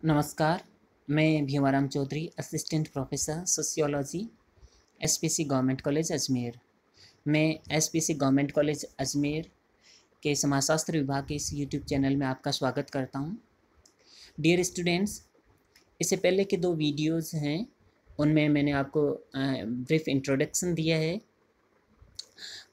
नमस्कार। मैं Bhimaram Chaudhary, assistant professor sociology, SPC government college Ajmer. मैं एसपीसी गवर्नमेंट कॉलेज अजमेर के समाजशास्त्र विभाग के इस यूट्यूब चैनल में आपका स्वागत करता हूं। डियर स्टूडेंट्स, इससे पहले के दो वीडियोस हैं, उनमें मैंने आपको ब्रीफ इंट्रोडक्शन दिया है,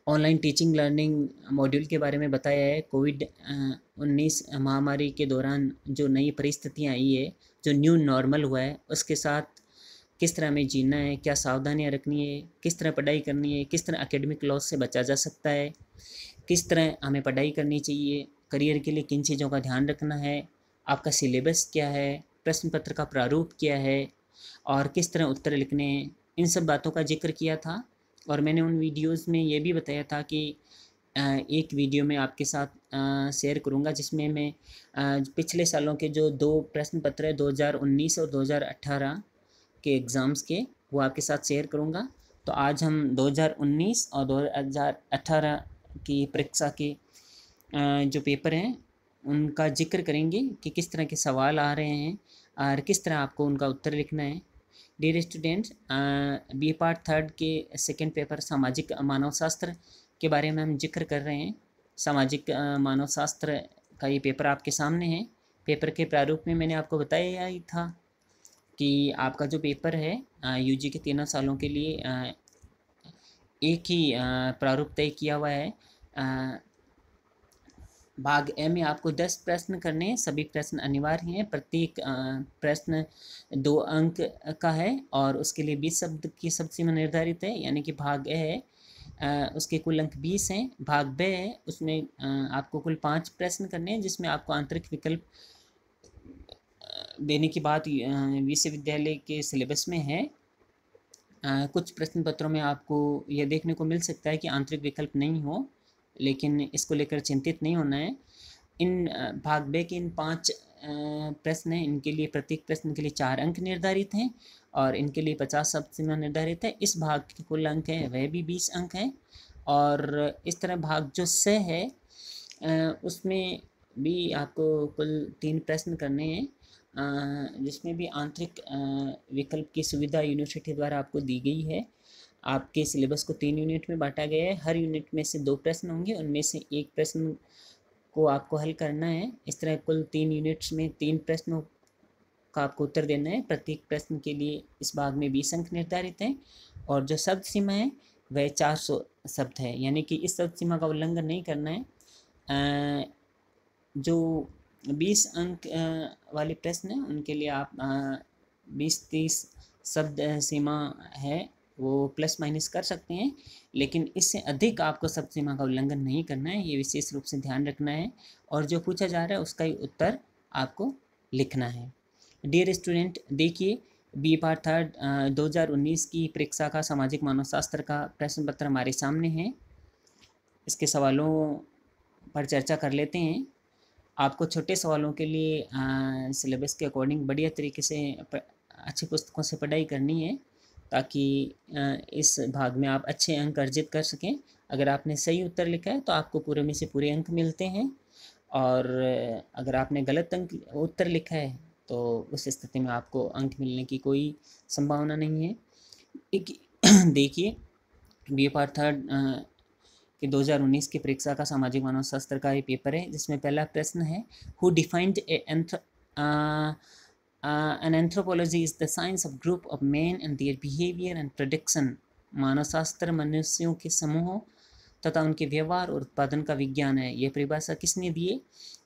ऑनलाइन टीचिंग लर्निंग मॉड्यूल के बारे में बताया है। कोविड-19 महामारी के दौरान जो नई परिस्थितियाँ आई है, जो न्यू नॉर्मल हुआ है, उसके साथ किस तरह हमें जीना है, क्या सावधानियाँ रखनी है, किस तरह पढ़ाई करनी है, किस तरह एकेडमिक लॉस से बचा जा सकता है, किस तरह हमें पढ़ाई करनी चाहिए, करियर के लिए किन चीज़ों का ध्यान रखना है, आपका सिलेबस क्या है, प्रश्न पत्र का प्रारूप क्या है और किस तरह उत्तर लिखने हैं, इन सब बातों का जिक्र किया था। और मैंने उन वीडियोस में ये भी बताया था कि एक वीडियो में आपके साथ शेयर करूंगा जिसमें मैं पिछले सालों के जो दो प्रश्न पत्र है 2019 और 2018 के एग्ज़ाम्स के, वो आपके साथ शेयर करूंगा। तो आज हम 2019 और 2018 की परीक्षा के जो पेपर हैं उनका जिक्र करेंगे कि किस तरह के सवाल आ रहे हैं और किस तरह आपको उनका उत्तर लिखना है। Dear students, B part third के सेकंड पेपर सामाजिक मानव शास्त्र के बारे में हम जिक्र कर रहे हैं। सामाजिक मानव शास्त्र का ये पेपर आपके सामने है। पेपर के प्रारूप में मैंने आपको बताया ही था कि आपका जो पेपर है यूजी के 3 सालों के लिए एक ही प्रारूप तय किया हुआ है। भाग ए में आपको 10 प्रश्न करने हैं, सभी प्रश्न अनिवार्य हैं। प्रत्येक प्रश्न 2 अंक का है और उसके लिए 20 शब्द की शब्द सीमा निर्धारित है, यानी कि भाग ए है उसके कुल अंक 20 हैं। भाग बे है उसमें आपको कुल 5 प्रश्न करने हैं, जिसमें आपको आंतरिक विकल्प देने की बात विश्वविद्यालय के सिलेबस में है। कुछ प्रश्न पत्रों में आपको यह देखने को मिल सकता है कि आंतरिक विकल्प नहीं हो, लेकिन इसको लेकर चिंतित नहीं होना है। इन भाग बे के इन 5 प्रश्न हैं, इनके लिए प्रत्येक प्रश्न के लिए 4 अंक निर्धारित हैं और इनके लिए 50 शब्द सीमा निर्धारित है। इस भाग के कुल अंक हैं वह भी 20 अंक हैं। और इस तरह भाग जो से है उसमें भी आपको कुल 3 प्रश्न करने हैं, जिसमें भी आंतरिक विकल्प की सुविधा यूनिवर्सिटी द्वारा आपको दी गई है। आपके सिलेबस को 3 यूनिट में बांटा गया है। हर यूनिट में से 2 प्रश्न होंगे, उनमें से एक प्रश्न को आपको हल करना है। इस तरह कुल 3 यूनिट्स में 3 प्रश्नों का आपको उत्तर देना है। प्रत्येक प्रश्न के लिए इस भाग में 20 अंक निर्धारित हैं और जो शब्द सीमा है वह 400 शब्द है, यानी कि इस शब्द सीमा का उल्लंघन नहीं करना है। जो 20 अंक वाले प्रश्न हैं उनके लिए आप 20-30 शब्द सीमा है वो प्लस माइनस कर सकते हैं, लेकिन इससे अधिक आपको शब्द सीमा का उल्लंघन नहीं करना है, ये विशेष रूप से ध्यान रखना है। और जो पूछा जा रहा है उसका ही उत्तर आपको लिखना है। डियर स्टूडेंट, देखिए बी पार्ट थर्ड 2019 की परीक्षा का सामाजिक मानव शास्त्र का प्रश्न पत्र हमारे सामने है। इसके सवालों पर चर्चा कर लेते हैं। आपको छोटे सवालों के लिए सिलेबस के अकॉर्डिंग बढ़िया तरीके से अच्छी पुस्तकों से पढ़ाई करनी है, ताकि इस भाग में आप अच्छे अंक अर्जित कर सकें। अगर आपने सही उत्तर लिखा है तो आपको पूरे में से पूरे अंक मिलते हैं, और अगर आपने गलत अंक उत्तर लिखा है तो उस स्थिति में आपको अंक मिलने की कोई संभावना नहीं है। देखिए बी पार्ट थर्ड कि 2019 की परीक्षा का सामाजिक मानव शास्त्र का ये पेपर है, जिसमें पहला प्रश्न है, who defined an anthropology is the science of group of man and their behaviour and production. मानव शास्त्र मनुष्यों के समूहों तथा उनके व्यवहार और उत्पादन का विज्ञान है। ये परिभाषा किसने दी है?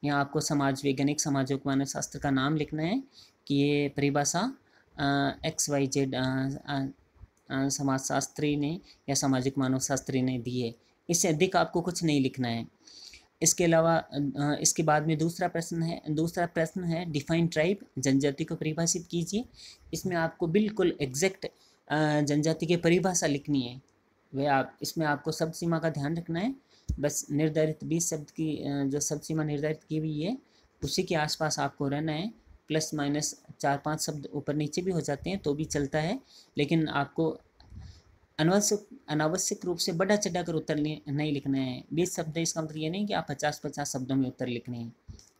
यहाँ आपको समाज वैज्ञानिक समाजिक मानव शास्त्र का नाम लिखना है कि ये परिभाषा XYZ समाजशास्त्री ने या सामाजिक मानव शास्त्री ने दी है। इससे अधिक आपको कुछ नहीं लिखना है। इसके अलावा इसके बाद में दूसरा प्रश्न है डिफाइन ट्राइब, जनजाति को परिभाषित कीजिए। इसमें आपको बिल्कुल एग्जैक्ट जनजाति की परिभाषा लिखनी है। वह आप इसमें आपको शब्द सीमा का ध्यान रखना है। बस निर्धारित 20 शब्द की जो शब्द सीमा निर्धारित की हुई है उसी के आसपास आपको रहना है। प्लस माइनस 4-5 शब्द ऊपर नीचे भी हो जाते हैं तो भी चलता है, लेकिन आपको अनावश्यक रूप से बढ़ा चढ़ा कर उत्तर नहीं लिखना है। 20 शब्द है, इसका मतलब ये नहीं कि आप 50-50 शब्दों में उत्तर लिखने हैं,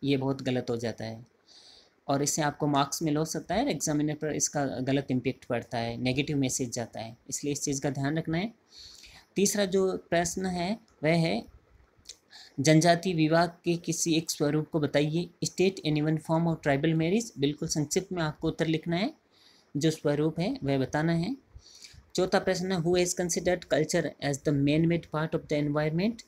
ये बहुत गलत हो जाता है। और इससे आपको मार्क्स मिल हो सकता है, एग्जामिनर पर इसका गलत इम्पेक्ट पड़ता है, नेगेटिव मैसेज जाता है, इसलिए इस चीज़ का ध्यान रखना है। तीसरा जो प्रश्न है वह है जनजाति विवाह के किसी एक स्वरूप को बताइए। State any one form of tribal marriage, बिल्कुल संक्षिप्त में आपको उत्तर लिखना है, जो स्वरूप है वह बताना है। चौथा प्रश्न है who has considered culture as the man made part of the environment,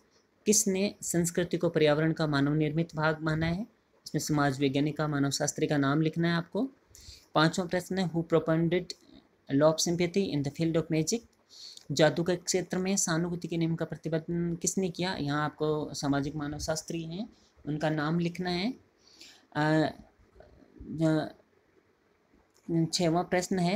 किसने संस्कृति को पर्यावरण का मानव निर्मित भाग माना है। इसमें समाज वैज्ञानिक का, मानव शास्त्री का नाम लिखना है आपको। पांचवा प्रश्न है who propounded law of sympathy in the field of magic, जादू के क्षेत्र में सहानुभूति के नियम का प्रतिपादन किसने किया। यहाँ आपको सामाजिक मानव शास्त्री हैं, उनका नाम लिखना है। छठवां प्रश्न है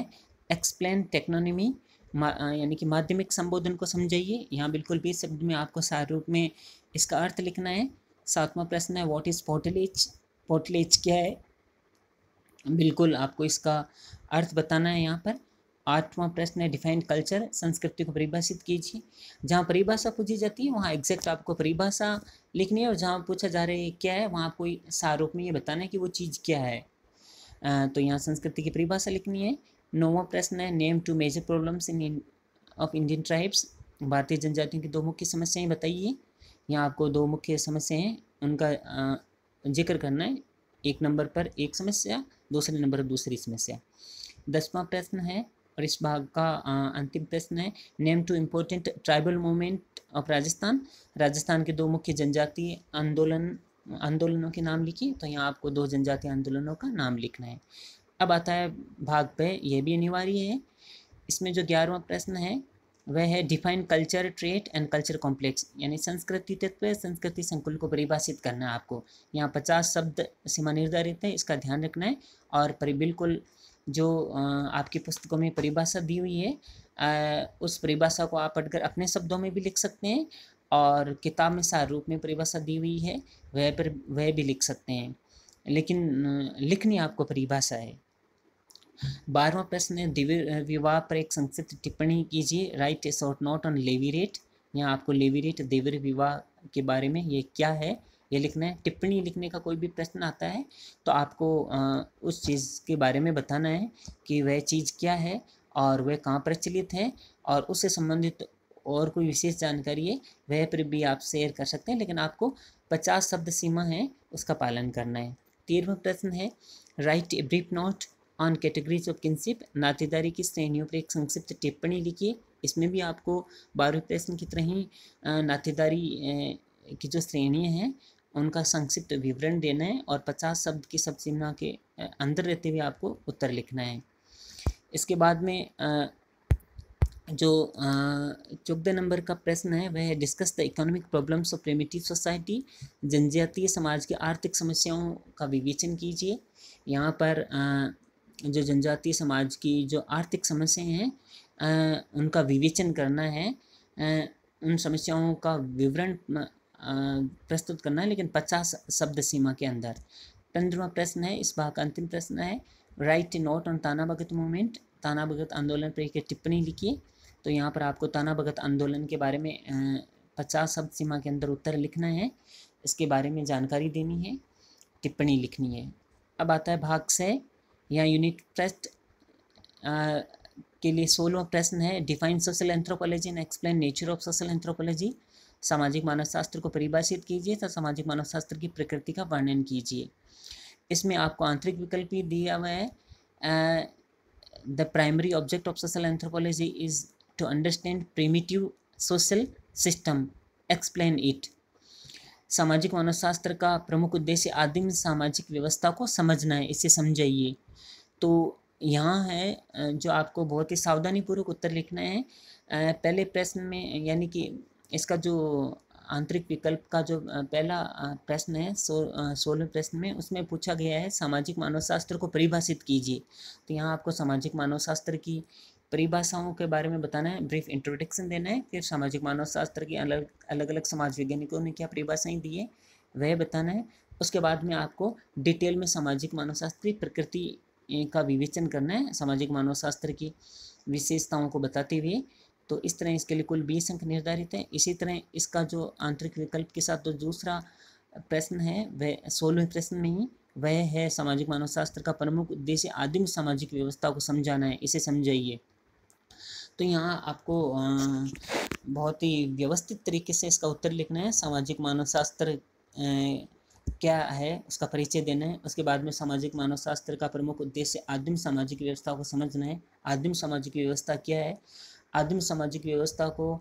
एक्सप्लेन टेक्नोनॉमी, यानी कि माध्यमिक संबोधन को समझाइए। यहाँ बिल्कुल 20 शब्द में आपको सारूप में इसका अर्थ लिखना है। सातवां प्रश्न है व्हाट इज़ पोर्टलेज, पोर्टलेज क्या है, बिल्कुल आपको इसका अर्थ बताना है यहाँ पर। आठवां प्रश्न है डिफाइन कल्चर, संस्कृति को परिभाषित कीजिए। जहाँ परिभाषा पूछी जाती है वहाँ एग्जैक्ट आपको परिभाषा लिखनी है, और जहाँ पूछा जा रहा है क्या है वहाँ आपको सारूप में ये बताना है कि वो चीज़ क्या है। तो यहाँ संस्कृति की परिभाषा लिखनी है। नौवां प्रश्न है name two major problems in of Indian tribes, भारतीय जनजातियों की दो मुख्य समस्याएं बताइए। यहाँ आपको दो मुख्य समस्याएं हैं उनका जिक्र करना है, एक नंबर पर एक समस्या, दूसरे नंबर पर दूसरी समस्या। 10वां प्रश्न है और इस भाग का अंतिम प्रश्न है name two important tribal movement of Rajasthan, Rajasthan के दो मुख्य जनजातीय आंदोलनों के नाम लिखिए। तो यहाँ आपको दो जनजातीय आंदोलनों का नाम लिखना है। अब आता है भाग पे, यह भी अनिवार्य है। इसमें जो 11वां प्रश्न है वह है define culture trait and culture complex, यानी संस्कृति तत्व, संस्कृति संकुल को परिभाषित करना है आपको। यहाँ 50 शब्द सीमा निर्धारित है, इसका ध्यान रखना है। और बिल्कुल जो आपकी पुस्तकों में परिभाषा दी हुई है उस परिभाषा को आप पढ़कर अपने शब्दों में भी लिख सकते हैं, और किताब में सारूप में परिभाषा दी हुई है वह भी लिख सकते हैं, लेकिन लिखनी आपको परिभाषा है। 12वां प्रश्न है दिव्य विवाह पर एक संक्षिप्त टिप्पणी कीजिए, write a short note on levirate. यहाँ आपको लेवीरेट दिव्य विवाह के बारे में ये क्या है ये लिखना है। टिप्पणी लिखने का कोई भी प्रश्न आता है तो आपको उस चीज़ के बारे में बताना है कि वह चीज़ क्या है और वह कहाँ प्रचलित है, और उससे संबंधित और कोई विशेष जानकारी है वह पर भी आप शेयर कर सकते हैं, लेकिन आपको 50 शब्द सीमा है उसका पालन करना है। 13वां प्रश्न है write a brief note on categories of kinship, नातेदारी की श्रेणियों पर एक संक्षिप्त टिप्पणी लिखिए। इसमें भी आपको 12वें प्रश्न की तरह ही नातेदारी की जो श्रेणियाँ हैं उनका संक्षिप्त विवरण देना है, और 50 शब्द की शब्द सीमा के अंदर रहते हुए आपको उत्तर लिखना है। इसके बाद में जो 14 नंबर का प्रश्न है वह है discuss the economic problems of primitive society, जनजातीय समाज की आर्थिक समस्याओं का विवेचन कीजिए। यहाँ पर जो जनजातीय समाज की जो आर्थिक समस्याएं हैं उनका विवेचन करना है, उन समस्याओं का विवरण प्रस्तुत करना है, लेकिन 50 शब्द सीमा के अंदर। 15वां प्रश्न है इस भाग का अंतिम प्रश्न है राइट ए नोट ऑन ताना भगत मूवमेंट, ताना भगत आंदोलन पर एक टिप्पणी लिखिए। तो यहाँ पर आपको ताना भगत आंदोलन के बारे में 50 शब्द सीमा के अंदर उत्तर लिखना है, इसके बारे में जानकारी देनी है, टिप्पणी लिखनी है। अब आता है भाग 6 या यूनिट टेस्ट के लिए 16वां प्रश्न है define social anthropology and explain nature of social anthropology, सामाजिक मानव शास्त्र को परिभाषित कीजिए तथा सामाजिक मानव शास्त्र की प्रकृति का वर्णन कीजिए। इसमें आपको आंतरिक विकल्प भी दिया हुआ है। The primary object of social anthropology is to understand primitive social system, explain it. सामाजिक मानव शास्त्र का प्रमुख उद्देश्य आदिम सामाजिक व्यवस्था को समझना है, इसे समझाइए। तो यहाँ है जो आपको बहुत ही सावधानीपूर्वक उत्तर लिखना है। पहले प्रश्न में यानी कि इसका जो आंतरिक विकल्प का जो पहला प्रश्न है 16वें प्रश्न में, उसमें पूछा गया है सामाजिक मानव शास्त्र को परिभाषित कीजिए। तो यहाँ आपको सामाजिक मानव शास्त्र की परिभाषाओं के बारे में बताना है, ब्रीफ इंट्रोडक्शन देना है, फिर सामाजिक मानव शास्त्र की अलग अलग समाज वैज्ञानिकों ने क्या परिभाषाएं दी है वह बताना है। उसके बाद में आपको डिटेल में सामाजिक मानव शास्त्र की प्रकृति का विवेचन करना है, सामाजिक मानव शास्त्र की विशेषताओं को बताते हुए। तो इस तरह इसके लिए कुल 20 अंक निर्धारित है। इसी तरह इसका जो आंतरिक विकल्प के साथ जो दूसरा प्रश्न है वह 16वें प्रश्न में ही वह है सामाजिक मानव शास्त्र का प्रमुख उद्देश्य आदिम सामाजिक व्यवस्था को समझाना है, इसे समझाइए। तो यहाँ आपको बहुत ही व्यवस्थित तरीके से इसका उत्तर लिखना है। सामाजिक मानव शास्त्र क्या है उसका परिचय देना है। उसके बाद में सामाजिक मानव शास्त्र का प्रमुख उद्देश्य आदिम सामाजिक व्यवस्था को समझना है। आदिम सामाजिक व्यवस्था क्या है, आदिम सामाजिक व्यवस्था को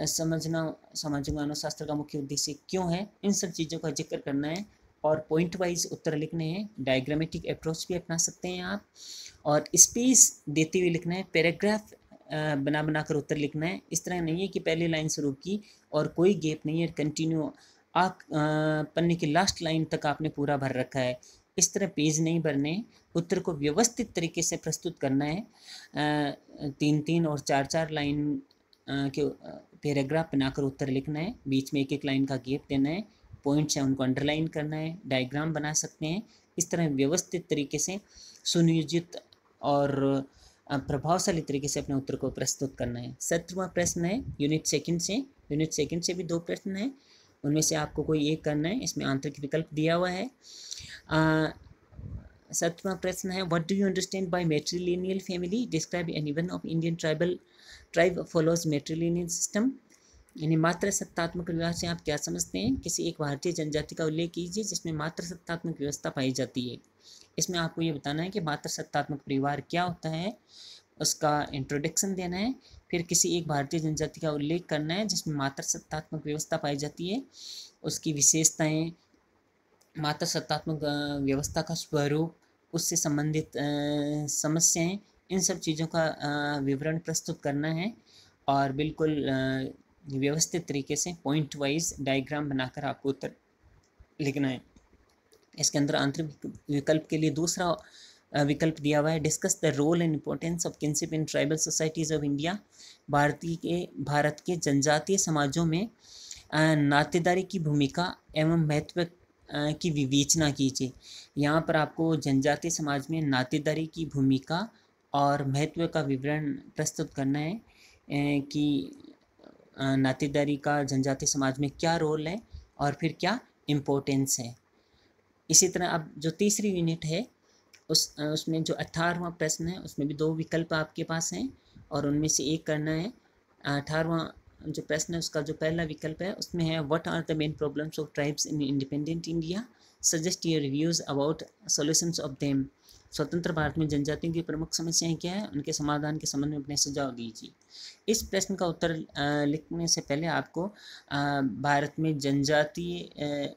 समझना सामाजिक मानव शास्त्र का मुख्य उद्देश्य क्यों है, इन सब चीज़ों का जिक्र करना है। और पॉइंट वाइज उत्तर लिखने हैं। डायग्रामेटिक अप्रोच भी अपना सकते हैं आप, और स्पेस देते हुए लिखना है। पैराग्राफ बना बना कर उत्तर लिखना है। इस तरह नहीं है कि पहली लाइन शुरू की और कोई गैप नहीं है, कंटिन्यू आप पन्ने की लास्ट लाइन तक आपने पूरा भर रखा है। इस तरह पेज नहीं भरने, उत्तर को व्यवस्थित तरीके से प्रस्तुत करना है। 3-3 और 4-4 लाइन के पैराग्राफ बनाकर उत्तर लिखना है। बीच में एक एक लाइन का गैप देना है। पॉइंट्स हैं उनको अंडरलाइन करना है। डायग्राम बना सकते हैं। इस तरह व्यवस्थित तरीके से सुनियोजित और प्रभावशाली तरीके से अपने उत्तर को प्रस्तुत करना है। 17वां प्रश्न है यूनिट सेकंड से। यूनिट सेकंड से भी 2 प्रश्न हैं, उनमें से आपको कोई एक करना है। इसमें आंतरिक विकल्प दिया हुआ है। 7वां प्रश्न है what do you understand by matrilineal family, describe any one of Indian tribe follows matrilineal system. यानी मात्र सत्तात्मक विवाह से आप क्या समझते हैं, किसी एक भारतीय जनजाति का उल्लेख कीजिए जिसमें मात्र सत्तात्मक व्यवस्था पाई जाती है। इसमें आपको ये बताना है कि मात्र सत्तात्मक परिवार क्या होता है, उसका इंट्रोडक्शन देना है। फिर किसी एक भारतीय जनजाति का उल्लेख करना है जिसमें मात्र सत्तात्मक व्यवस्था पाई जाती है, उसकी विशेषताएं, मात्र सत्तात्मक व्यवस्था का स्वरूप, उससे संबंधित समस्याएं, इन सब चीज़ों का विवरण प्रस्तुत करना है। और बिल्कुल व्यवस्थित तरीके से पॉइंट वाइज डायग्राम बनाकर आपको उत्तर लिखना है। इसके अंदर आंतरिक विकल्प के लिए दूसरा विकल्प दिया हुआ है discuss the role and importance of kinship in tribal societies of India. Bharat के जनजातीय समाजों में नातेदारी की भूमिका एवं महत्व की विवेचना कीजिए। यहाँ पर आपको जनजातीय समाज में नातेदारी की भूमिका और महत्व का विवरण प्रस्तुत करना है कि नातेदारी का जनजातीय समाज में क्या रोल है और फिर क्या इम्पोर्टेंस है। इसी तरह अब जो तीसरी यूनिट है उसमें जो 18वां प्रश्न है उसमें भी 2 विकल्प आपके पास हैं और उनमें से एक करना है। 18वां जो प्रश्न है उसका जो पहला विकल्प है उसमें है what are the main problems of tribes in independent India, suggest your reviews about solutions of them. स्वतंत्र भारत में जनजातियों की प्रमुख समस्याएं क्या है, उनके समाधान के संबंध में अपने सुझाव दीजिए। इस प्रश्न का उत्तर लिखने से पहले आपको भारत में जनजातीय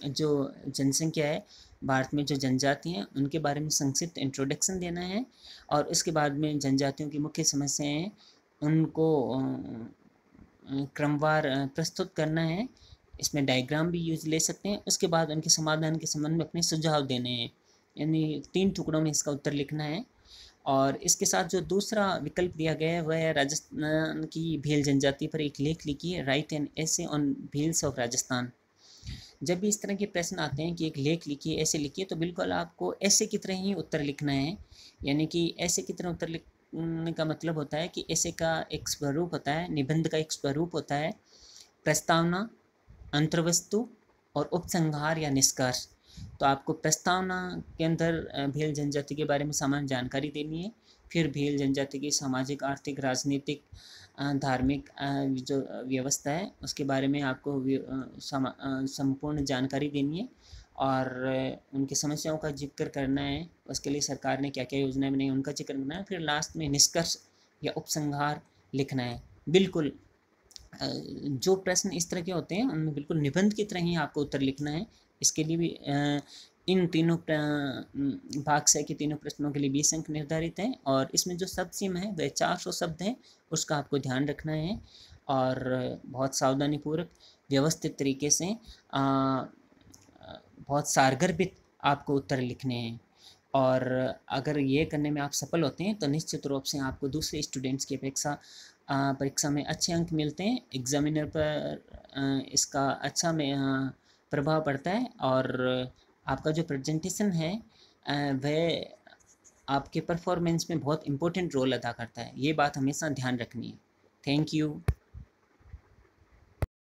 जो जनसंख्या है, भारत में जो जनजाति हैं उनके बारे में संक्षिप्त इंट्रोडक्शन देना है और उसके बाद में जनजातियों की मुख्य समस्याएं हैं उनको क्रमवार प्रस्तुत करना है। इसमें डायग्राम भी यूज ले सकते हैं। उसके बाद उनके समाधान के संबंध में अपने सुझाव देने हैं। यानी 3 टुकड़ों में इसका उत्तर लिखना है। और इसके साथ जो दूसरा विकल्प दिया गया है वह है राजस्थान की भील जनजाति पर एक लेख लिखिए, right an essay on Bhils of Rajasthan. जब भी इस तरह के प्रश्न आते हैं कि एक लेख लिखिए, ऐसे लिखिए, तो बिल्कुल आपको ऐसे की तरह ही उत्तर लिखना है। यानी कि ऐसे की तरह उत्तर लिखने का मतलब होता है कि ऐसे का एक स्वरूप होता है, निबंध का एक स्वरूप होता है, प्रस्तावना, अंतर्वस्तु और उपसंहार या निष्कर्ष। तो आपको प्रस्तावना के अंदर भील जनजाति के बारे में सामान्य जानकारी देनी है। फिर भील जनजाति की सामाजिक, आर्थिक, राजनीतिक, धार्मिक जो व्यवस्था है उसके बारे में आपको संपूर्ण जानकारी देनी है और उनकी समस्याओं का जिक्र करना है। उसके लिए सरकार ने क्या क्या योजनाएं बनाई उनका जिक्र करना है। फिर लास्ट में निष्कर्ष या उपसंहार लिखना है। बिल्कुल जो प्रश्न इस तरह के होते हैं उनमें बिल्कुल निबंध की तरह ही आपको उत्तर लिखना है। इसके लिए भी इन तीनों भाग से के तीनों प्रश्नों के लिए 20 अंक निर्धारित हैं और इसमें जो शब्द सीमा है वह 400 शब्द है, उसका आपको ध्यान रखना है और बहुत सावधानीपूर्वक व्यवस्थित तरीके से बहुत सारगर्भित आपको उत्तर लिखने हैं। और अगर ये करने में आप सफल होते हैं तो निश्चित रूप से आपको दूसरे स्टूडेंट्स की अपेक्षा परीक्षा में अच्छे अंक मिलते हैं। एग्जामिनर पर इसका अच्छा में प्रभाव पड़ता है और आपका जो प्रेजेंटेशन है वह आपके परफॉर्मेंस में बहुत इम्पोर्टेंट रोल अदा करता है। ये बात हमेशा ध्यान रखनी है। Thank you.